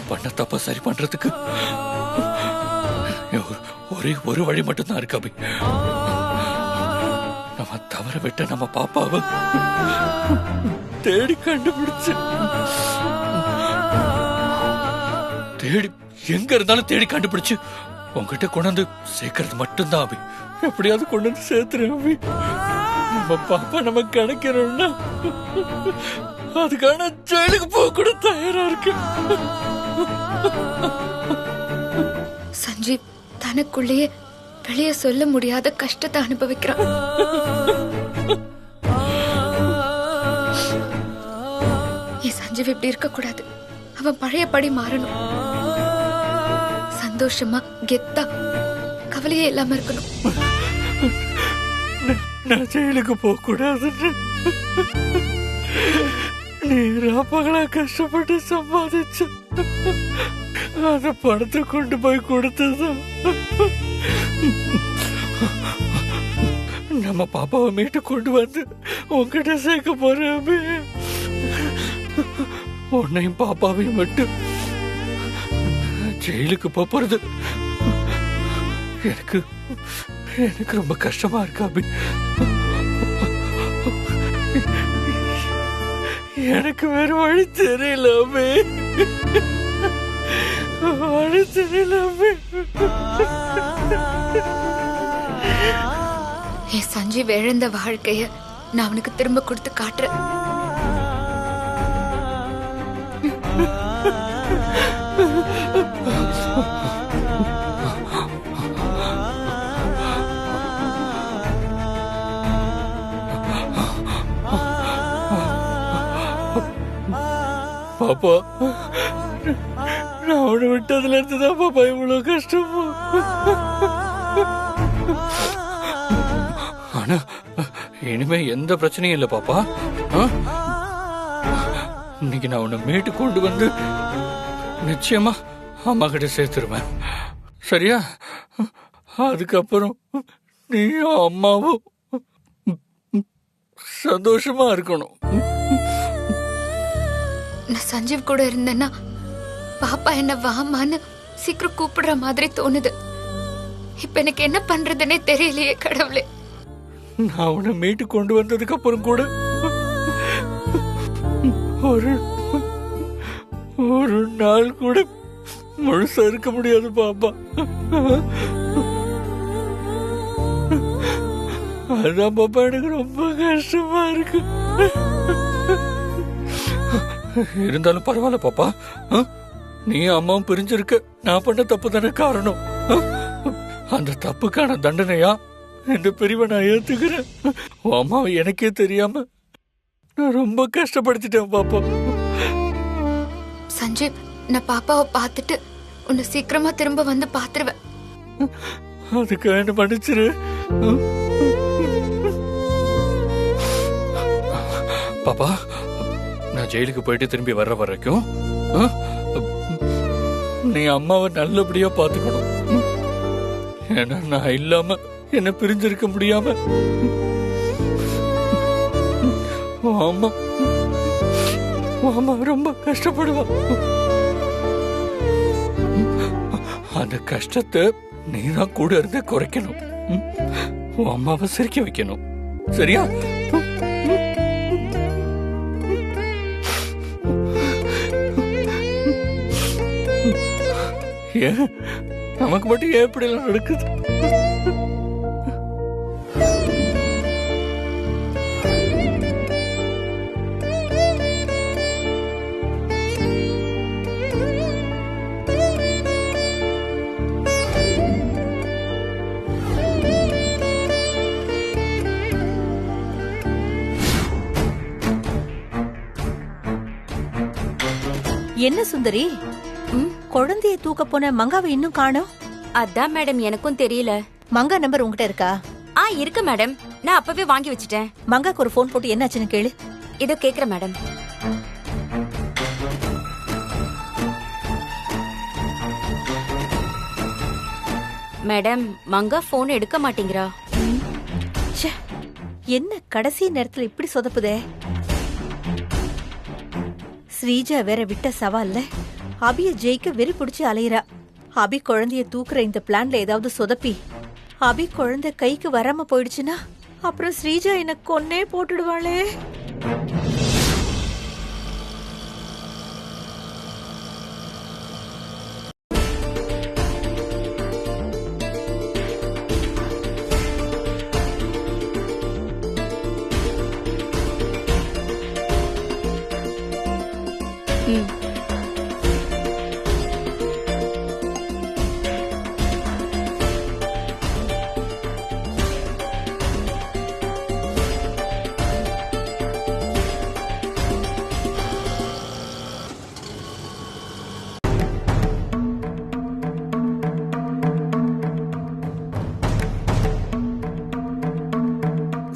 நான் பண்ண தப்ப சரி பண்றதுக்கு ஒரே ஒரு வழி மட்டும்தான் இருக்கு அபி. நம்ம தவற விட்ட நம்ம பாப்பாவை தேடி கண்டுபிடிச்சு தேடி எங்க இருந்தாலும் தேடி கண்டுபிடிச்சு உங்ககிட்ட கொண்டு வந்து சேர்க்கறது மட்டும்தான் அபி. எப்படியாவது கொண்டு வந்து சேர்த்துறேன் அபி. நம்ம பாப்பா நம்ம கிடைக்கணும்னா அதுக்கான ஜெயிலுக்கு போக கூட தயாரா இருக்கு. சஞ்சீவ் தனக்குள்ளேயே வெளியே சொல்ல முடியாத கஷ்டத்தை அனுபவிக்கிறான். சஞ்சீவ் இப்படி இருக்க கூடாது. அவன் பழையபடி மாறணும். சந்தோஷமா கெத்தா கவலையே இல்லாம இருக்கணும். நான் ஜெயிலுக்கு போக கூடாது. நீரா பகலா கஷ்டப்பட்டு சம்பாதிச்ச அந்த பணத்தை கொண்டு போய் கொடுத்தது நம்ம பாப்பாவை மீட்டு கொண்டு வந்து உங்ககிட்ட சேர்க்க போறேன். உன்னையும் பாப்பாவையும் விட்டு ஜெயிலுக்கு போறது எனக்கு எனக்கு ரொம்ப கஷ்டமா இருக்கா அபி. எனக்கு வேற வழி தெரியல அபி. வழி தெரியல அபி. சஞ்சீவ் இழந்த வாழ்க்கைய நான் அவனுக்கு திரும்ப கொடுத்து காட்டுறேன். பாப்பா நான் அவனை விட்டதுல இருந்துதான் பாப்பா இவ்வளவு கஷ்டம். ஆனா இனிமே எந்த பிரச்சனையும் இல்ல பாப்பா. இன்னைக்கு நான் உன்னை மீட்டு கொண்டு வந்து நிச்சயமா அம்மா கிட்ட சேர்த்துருவேன். சரியா? அதுக்கப்புறம் நீயும் அம்மாவும் சந்தோஷமா இருக்கணும். நான் சஞ்சீவ் கூட இருந்தேன்னா பாப்பா என்ன வாமான்னு சீக்கிரம் கூப்பிடுற மாதிரி தோணுது. இப்ப எனக்கு என்ன பண்றதுன்னே தெரியலையே கடவுளே. நான் உன்னை மீட்டு கொண்டு வந்ததுக்கு அப்புறம் கூட ஒரு நாள் கூட முழுசா இருக்க முடியாது பாப்பா. அதான் பாப்பா எனக்கு ரொம்ப கஷ்டமா இருக்கு. இருந்தாலும் பரவாயில்ல பாப்பா. நீ அம்மாவும் பிரிஞ்சிருக்க நான் பண்ண தப்பு தானே காரணம். அந்த தப்புக்கான தண்டனையா இந்த பிரிவை நான் ஏத்துக்கிறேன். அம்மாவை எனக்கே தெரியாம நான் ரொம்ப கஷ்டப்படுத்திட்டேன் பாப்பா. சஞ்சீவ் நான் பாப்பாவை பார்த்துட்டு உன்னை சீக்கிரமா திரும்ப வந்து பாத்துருவேன். அதுக்கு என்ன மன்னிச்சிரு பாப்பா. நான் ஜெயிலுக்கு போயிட்டு திரும்பி வர்ற வரைக்கும் நீ அம்மாவை நல்லபடியா பாத்துக்கணும். ஏன்னா நான் இல்லாம என்ன பிரிஞ்சிருக்க முடியாம அம்மா ரொம்ப கஷ்டப்படுவா. அந்த கஷ்டத்தை நீதான் கூட இருந்து குறைக்கணும். அம்மாவை சிரிக்க வைக்கணும். சரியா? ஏன் நமக்கு மட்டும் ஏன் இப்படி எல்லாம் நடக்குது? என்ன சுந்தரி, குழந்தைய தூக்க போன மங்காவை இன்னும் காணோம்? அதான் மேடம் எனக்கும் தெரியல. மங்கா நம்பர் உங்ககிட்ட இருக்கா? இருக்கு மேடம், நான் அப்பவே வாங்கி வச்சிட்டேன். மங்காக்கு ஒரு போன் போட்டு என்னாச்சுன்னு கேளு. இதோ கேக்குறேன் மேடம். மேடம் மங்கா போன் எடுக்க மாட்டேங்கிறா. என்ன கடைசி நேரத்துல இப்படி சொதப்புதே. ஸ்ரீஜா வேற விட்ட சவால்ல அபிய ஜெயிக்க வெறி பிடிச்சு அலையிறா. அபி குழந்தைய தூக்குற இந்த பிளான்ல ஏதாவது சொதப்பி அபி குழந்தை கைக்கு வராம போயிடுச்சுன்னா அப்புறம் ஸ்ரீஜா என்ன கொன்னே போட்டுடுவாளே.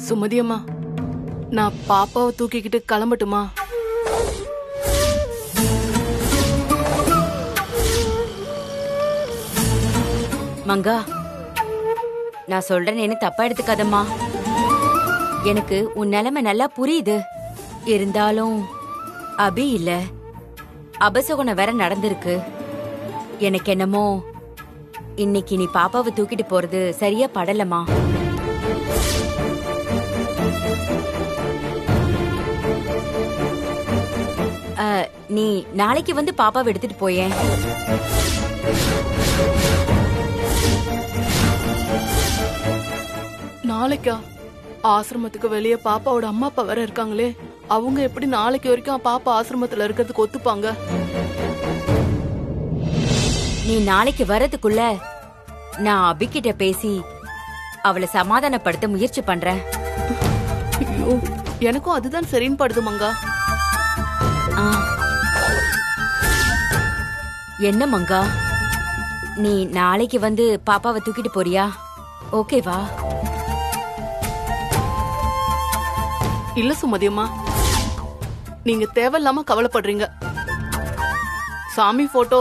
சுமதியம்மா, நான் பாப்பாவை தூக்கிக்கிட்டு கிளம்பட்டுமா? மங்கா, நான் சொல்றேன்னு தப்பா எடுத்துக்காதம்மா. எனக்கு உன் நிலைமை நல்லா புரியுது. இருந்தாலும் அபி இல்ல, அபசகுணம் வேற நடந்திருக்கு. எனக்கு என்னமோ இன்னைக்கு நீ பாப்பாவை தூக்கிட்டு போறது சரியா படலமா. நீ நாளைக்கு வந்து பாப்பாவை எடுத்துட்டு போயேன். நாளைக்கா? ஆசிரமத்துக்கு வெளியே பாப்பாவோட அம்மா அப்பா வேற இருக்காங்களே, அவங்க எப்படி நாளைக்கு வரைக்கும் பாப்பா ஆசிரமத்துல இருக்கிறதுக்கு ஒத்துப்பாங்க? நீ நாளைக்கு வர்றதுக்குள்ள நான் அபிகிட்ட பேசி அவளை சமாதானப்படுத்த முயற்சி பண்றேன். ஐயோ, எனக்கும் அதுதான் சரின்னு படுது மங்கா. என்ன மங்கா, நீ நாளைக்கு வந்து பாப்பாவை தூக்கிட்டு போறியா? ஓகேவா? இல்ல சுமதியம்மா, நீங்க தேவையில்லாம கவலைப்படுறீங்க. சாமி போட்டோ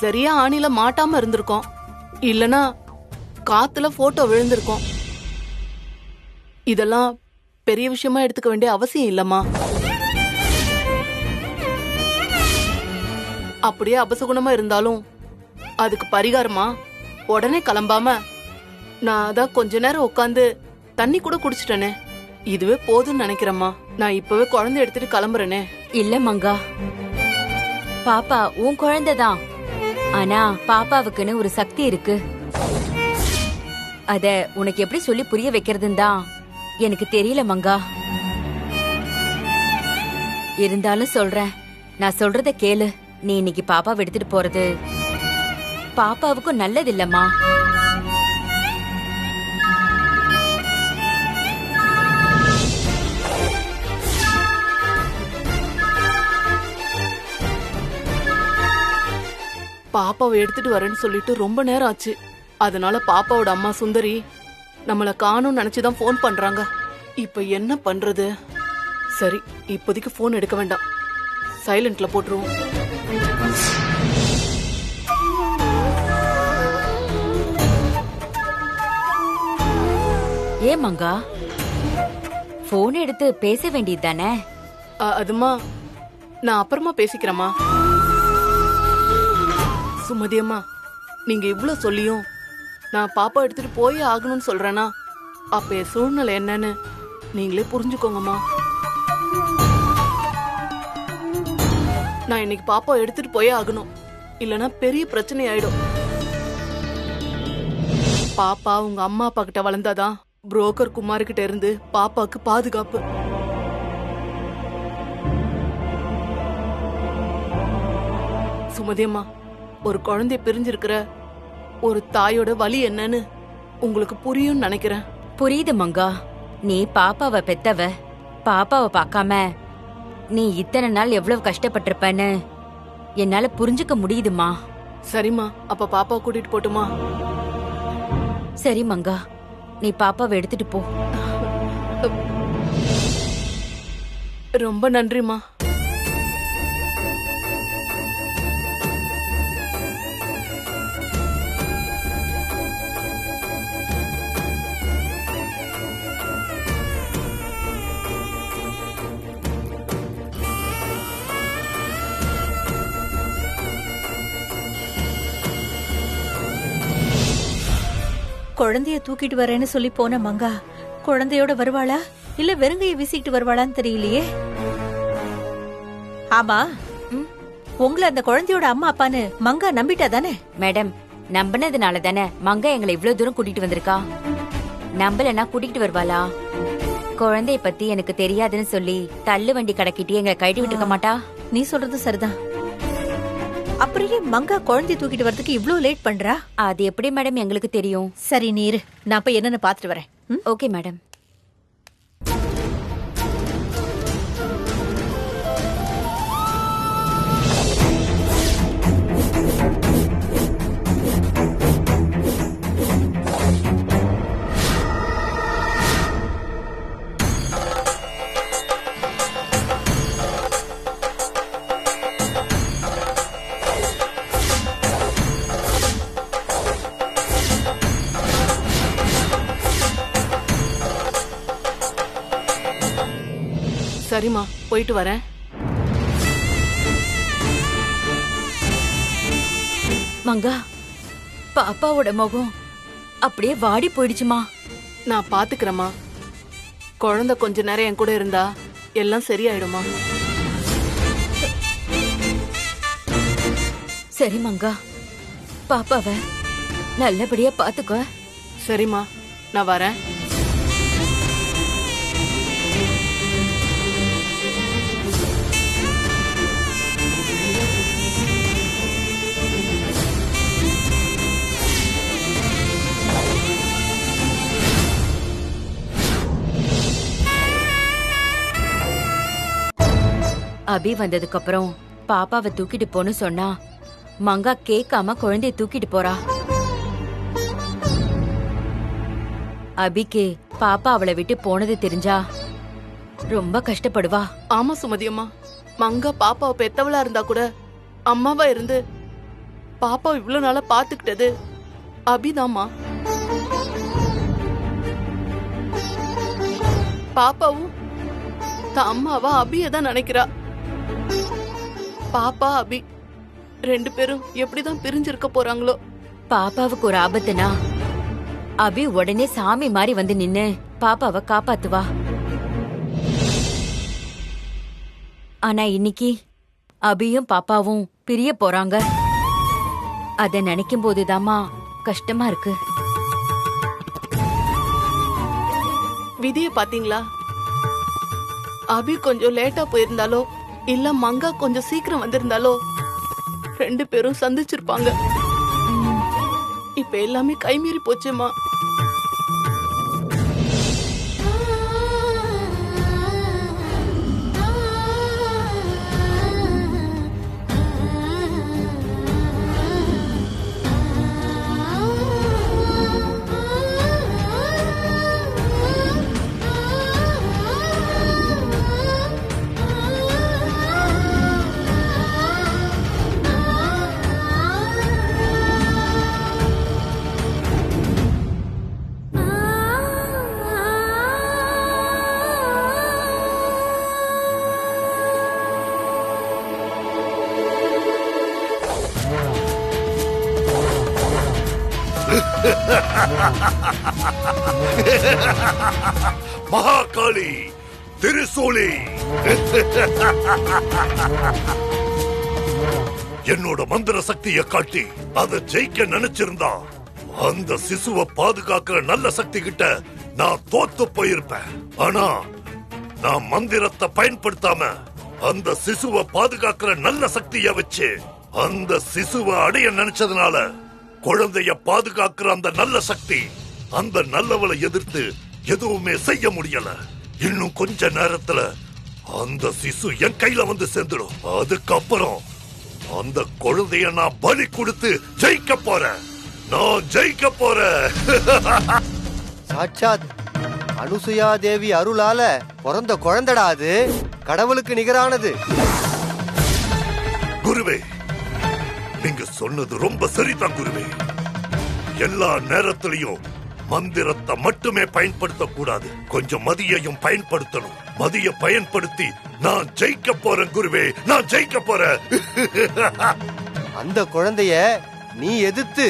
சரியா ஆணில மாட்டாம இருந்திருக்கோம், இல்லனா காத்துல போட்டோ விழுந்திருக்கோம். இதெல்லாம் பெரிய விஷயமா எடுத்துக்க வேண்டிய அவசியம் இல்லம்மா. அப்படியே அபசகுணமா இருந்தாலும் அதுக்கு பரிகாரமா உடனே கிளம்பாம நான் அதான் கொஞ்ச நேரம் உட்காந்து தண்ணி கூட குடிச்சிட்டேனே, இதுவே போதும்னு நினைக்கிறேம்மா. நான் இப்பவே குழந்தை எடுத்துட்டு கிளம்புறேனே. இல்ல மங்கா, பாப்பா உன் குழந்தைதான். ஆனா பாப்பாவுக்குன்னு ஒரு சக்தி இருக்கு. அத உனக்கு எப்படி சொல்லி புரிய வைக்கிறதுன்னு தான் எனக்கு தெரியல மங்கா. இருந்தாலும் சொல்றேன், நான் சொல்றத கேளு. நீ இன்னைக்கு பாப்பாவை எடுத்துட்டு போறது பாப்பாவுக்கும் நல்லது இல்லம்மா. பாப்பாவை எடுத்துட்டு வரேன்னு சொல்லிட்டு ரொம்ப நேரம் ஆச்சு. அதனால பாப்பாவோட அம்மா சுந்தரி நம்மள காணும்னு நினைச்சுதான் போன் பண்றாங்க. இப்ப என்ன பண்றது? சரி, இப்போதைக்கு போன் எடுக்க வேண்டாம், சைலண்ட்ல போட்டுருவோம். ஏன் மங்கா, போன் எடுத்து பேச வேண்டியது தானே? அதுமா, நான் அப்புறமா பேசிக்கிறேம்மா. சுமதியம்மா, நீங்க இவ்வளவு சொல்லியும் நான் பாப்பா எடுத்துட்டு போயே ஆகணும்னு சொல்றேன்னா அப்ப என் சூழ்நிலை என்னன்னு நீங்களே புரிஞ்சுக்கோங்கம்மா. நான் இன்னைக்கு பாப்பா எடுத்துட்டு போயே ஆகணும், இல்லனா பெரிய பிரச்சனை ஆயிடும். பாப்பா உங்க அம்மா அப்பா கிட்ட வளர்ந்தாதான் புரோக்கர் குமார் கிட்ட இருந்து பாப்பாக்கு பாதுகாப்பு. சுமதியம்மா, ஒரு குழந்தைய பிரிஞ்சிருக்கிற ஒரு தாயோட வலி என்னன்னு உங்களுக்கு புரியும்னு நினைக்கிறேன். புரியுது மங்கா, நீ பாப்பாவை பெத்தவ. பாப்பாவை பார்க்காம நீ இத்தனை நாள் எவ்வளவு கஷ்டப்பட்டிருப்பன்னு என்னால புரிஞ்சுக்க முடியுதுமா. சரிம்மா, அப்ப பாப்பா கூட்டிட்டு போட்டுமா? சரி மங்கா, நீ பாப்பாவை எடுத்துட்டு போ. ரொம்ப நன்றிம்மா. குழந்தைய தூக்கிட்டு வரேன்னு சொல்லி போன மங்கா குழந்தையோட வருவாளா இல்ல வெறுங்கைய வீசிக்கிட்டு வருவாளான்னு தெரியலையே. ஆமா, உங்களை அந்த குழந்தையோட அம்மா அப்பான்னு மங்கா நம்பிட்டா தானே? மேடம், நம்பினதுனால தானே மங்கா எங்களை இவ்ளோ தூரம் கூட்டிட்டு வந்திருக்கா. நம்பலன்னா கூட்டிட்டு வருவாளா? குழந்தைய பத்தி எனக்கு தெரியாதுன்னு சொல்லி தள்ளு வண்டி கடக்கிட்டு எங்களை கழட்டி விட்டுருக்க மாட்டா. நீ சொல்றது சரிதான். அப்படியே மங்கா குழந்தைய தூக்கிட்டு வரதுக்கு இவ்ளோ லேட் பண்றா? அது எப்படி மேடம் எங்களுக்கு தெரியும்? சரி நீரு, நான் போய் என்னன்னு பாத்துட்டு வரேன். Okay madam. சரிம்மா, போயிட்டு வரேன். மங்கா, பாப்பாவோட முகம் அப்படியே வாடி போயிடுச்சுமா. நான் பாத்துக்கிறேம்மா. குழந்தை கொஞ்ச நேரம் என் கூட இருந்தா எல்லாம் சரியாயிடுமா. சரி மங்கா, பாப்பாவ நல்லபடியா பாத்துக்கோ. சரிம்மா, நான் வரேன். அபி வந்ததுக்கு அப்புறம் பாப்பாவை தூக்கிட்டு போன்னு சொன்னா மங்கா கேட்காம குழந்தைய தூக்கிட்டு போறா. அபிக்கு பாப்பா அவளை விட்டு போனது தெரிஞ்சா ரொம்ப கஷ்டப்படுவா. ஆமா சுமதி அம்மா, மங்கா பாப்பாவை பெத்தவளா இருந்தா கூட அம்மாவா இருந்து பாப்பா இவ்வளவு நாளா பாத்துக்கிட்டது அபிதாம்மா. பாப்பாவும் தான் அம்மாவா அபியதான் நினைக்கிறா. பாப்பா அபி 2 பேரும் எப்படிதான் பிரிஞ்சிருக்க போறாங்களோ. பாப்பாவுக்கு ஒரு ஆபத்துனா அபி உடனே சாமி மாதிரி வந்து நின்னு பாப்பாவை காப்பாத்துவா. ஆனா இன்னைக்கு அபியும் பாப்பாவும் பிரிய போறாங்க. அத நினைக்கும் போதுதாம்மா கஷ்டமா இருக்கு. விதிய பாத்தீங்களா? அபி கொஞ்சம் லேட்டா போயிருந்தாலோ இல்ல மங்கா கொஞ்சம் சீக்கிரம் வந்திருந்தாலோ 2 பேரும் சந்திச்சிருப்பாங்க. இப்ப எல்லாமே கைமீறி போச்சுமா. மகாகாளி, திருசூலி, என்னோட மந்திர சக்தியை காட்டி அதை ஜெயிக்க நினைச்சிருந்தா அந்த சிசுவை பாதுகாக்கிற நல்ல சக்தி கிட்ட நான் தோத்து போயிருப்பேன். ஆனா நான் மந்திரத்தை பயன்படுத்தாம அந்த சிசுவை பாதுகாக்கிற நல்ல சக்திய வச்சு அந்த சிசுவை அடைய நினைச்சதுனால குழந்தைய பாதுகாக்கிற அந்த நல்ல சக்தி அந்த நல்லவளை எதிர்த்து எதுவுமே செய்ய முடியல. இன்னும் கொஞ்ச நேரத்துல அந்த சிசு என் கையில வந்து சேர்ந்துடும். அதுக்கப்புறம் அந்த குழந்தைய நான் பலி கொடுத்து ஜெயிக்க போறேன். நான் ஜெயிக்க போறேன். சாட்சாத் அனுசுயா தேவி அருளால பிறந்த குழந்தைடா அது. கடவுளுக்கு நிகரானது. குருவே, நீங்க சொன்னது ரொம்ப சரிதான் குருவே. எல்லா நேரத்திலையும் மந்திரத்தை மட்டுமே பயன்படுத்த கூடாது, கொஞ்சம் மதியையும் பயன்படுத்தணும். மதிய பயன்படுத்தி நான் ஜெயிக்க போறேன் குருவே, நான் ஜெயிக்க போறேன். அந்த குழந்தைய நீ எதிர்த்து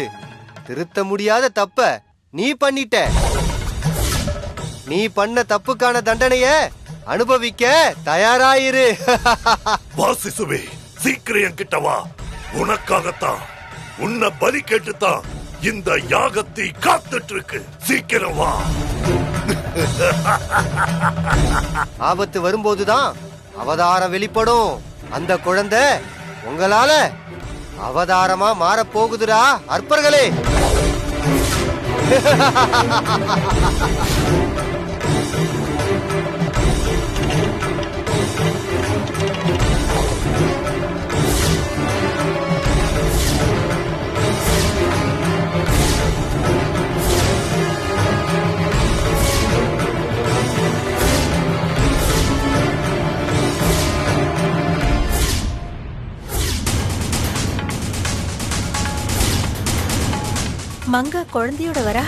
திருத்த முடியாத தப்ப நீ பண்ணிட்ட. நீ பண்ண தப்புக்கான தண்டனைய அனுபவிக்க தயாராயிரு. வா சிசுவே, சீக்கிரம் என்கிட்ட வா. உனக்காகத்தான், உன்னை பலி கேட்டுத்தான் இந்த யாகத்தை காத்துட்டு இருக்கு. சீக்கிரம் வா. ஆபத்து வரும்போதுதான் அவதாரம் வெளிப்படும். அந்த குழந்தை உங்களால அவதாரமா மாறப் போகுதுடா அற்பர்களே. மங்கா குழந்தையோட வரா.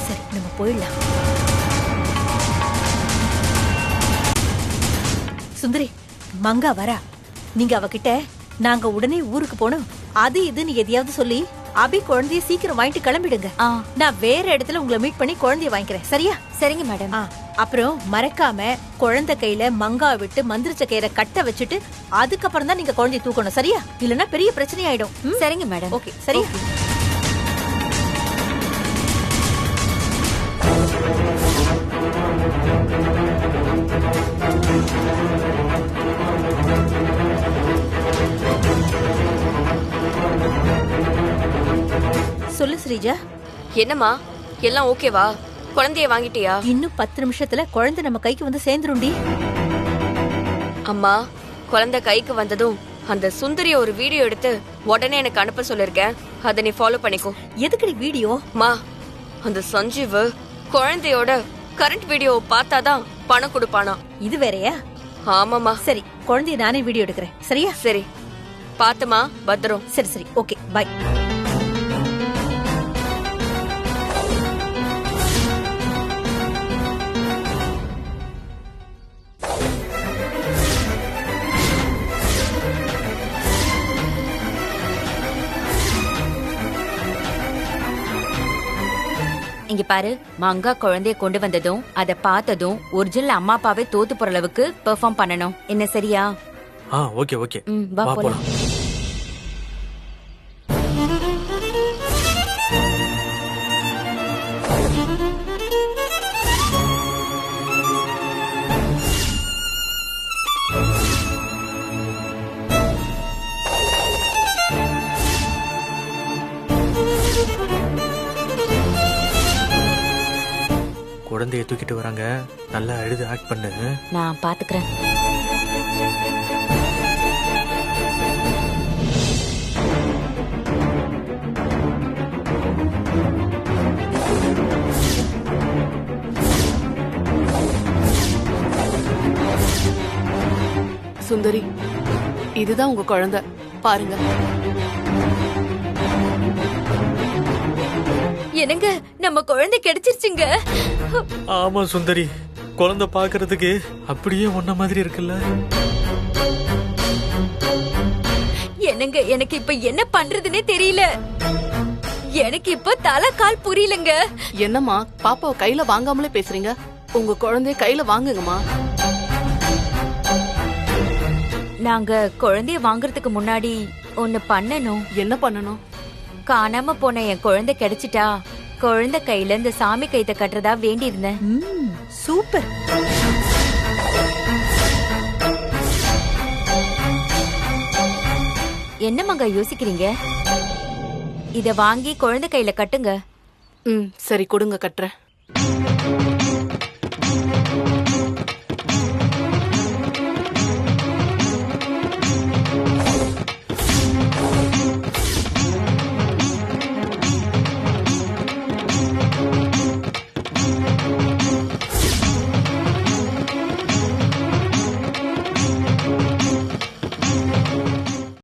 சரி, நம்ம போயிடலாம். சுந்தரி, மங்கா வரா. நீங்க அவகிட்ட நாங்க உடனே ஊருக்கு போனோம் அது இதுன்னு எதையாவது சொல்லி அபி குழந்தைய சீக்கிரம் வாங்கிட்டு கிளம்பிடுங்க. நான் வேற இடத்துல உங்களை மீட் பண்ணி குழந்தைய வாங்கிக்கிறேன். சரியா? சரிங்க மேடம். அப்புறம் மறக்காம குழந்தை கையில மங்கா விட்டு மந்திரிச்ச கயிறை கட்ட வச்சுட்டு அதுக்கப்புறம் தான் நீங்க குழந்தைய தூக்கணும். சரியா? இல்லன்னா பெரிய பிரச்சனை ஆயிடும். சரிங்க மேடம். ஓகே, சரியா? சொல்லு ஸ்ரீஜா. என்னம்மா, எல்லாம் ஓகேவா? குழந்தைய வாங்கிட்டியா? இன்னும் 10 நிமிஷத்துல குழந்தை நம்ம கைக்கு வந்து சேர்ந்துருண்டி. அம்மா, குழந்தை கைக்கு வந்ததும் அந்த சுந்தரிய ஒரு வீடியோ எடுத்து உடனே எனக்கு அனுப்ப சொல்லிருக்கேன். அதை நீ ஃபாலோ பண்ணிக்கோ. எதுக்கு வீடியோ? மா, அந்த சஞ்சீவ் குழந்தையோட கரண்ட் வீடியோ பார்த்தாதான் பணம் கொடுப்பானா. இது வேறயா? ஆமாமா. சரி, குழந்தைய நானே வீடியோ எடுக்கிறேன். சரியா? சரி, பாத்துமா, பத்திரம். சரி சரி, ஓகே, பை. இங்க பாரு, மங்கா குழந்தைய கொண்டு வந்ததும் அதை பார்த்ததும் ஒரிஜினல் அம்மா அப்பாவே தோத்து போற அளவுக்கு பெர்ஃபார்ம் பண்ணணும். என்ன சரியா? ஓகே ஓகே, வா வா போலாம். போலாம். குழந்தைய தூக்கிட்டு வராங்க, நல்லா அழுது ஆக்ட் பண்ணு. நான் பாத்துக்கிறேன். சுந்தரி, இதுதான் உங்க குழந்தை, பாருங்க. என்னங்க, நம்ம குழந்தை கிடைச்சிருச்சுங்க. ஆமா சுந்தரி, குழந்தை பாக்குறதுக்கு அப்படியே ஒன்ன மாதிரி இருக்குல்ல. என்னங்க, எனக்கு இப்ப என்ன பண்றதுன்னே தெரியல. எனக்கு இப்ப தலை கால் புரியலங்க. என்னம்மா, பாப்பாவை கையில வாங்காமலே பேசுறீங்க? உங்க குழந்தைய கையில வாங்குங்கம்மா. நாங்க குழந்தைய வாங்குறதுக்கு முன்னாடி ஒண்ணு பண்ணணும். என்ன பண்ணணும்? காணாம போன என் குழந்தை கிடைச்சிட்டா குழந்தை கையில இந்த சாமி கைத்த கட்டுறதா வேண்டி இருந்தேன். சூப்பர். என்ன மங்கா யோசிக்கிறீங்க? இத வாங்கி குழந்தை கையில கட்டுங்க. சரி, கொடுங்க, கட்டுறேன்.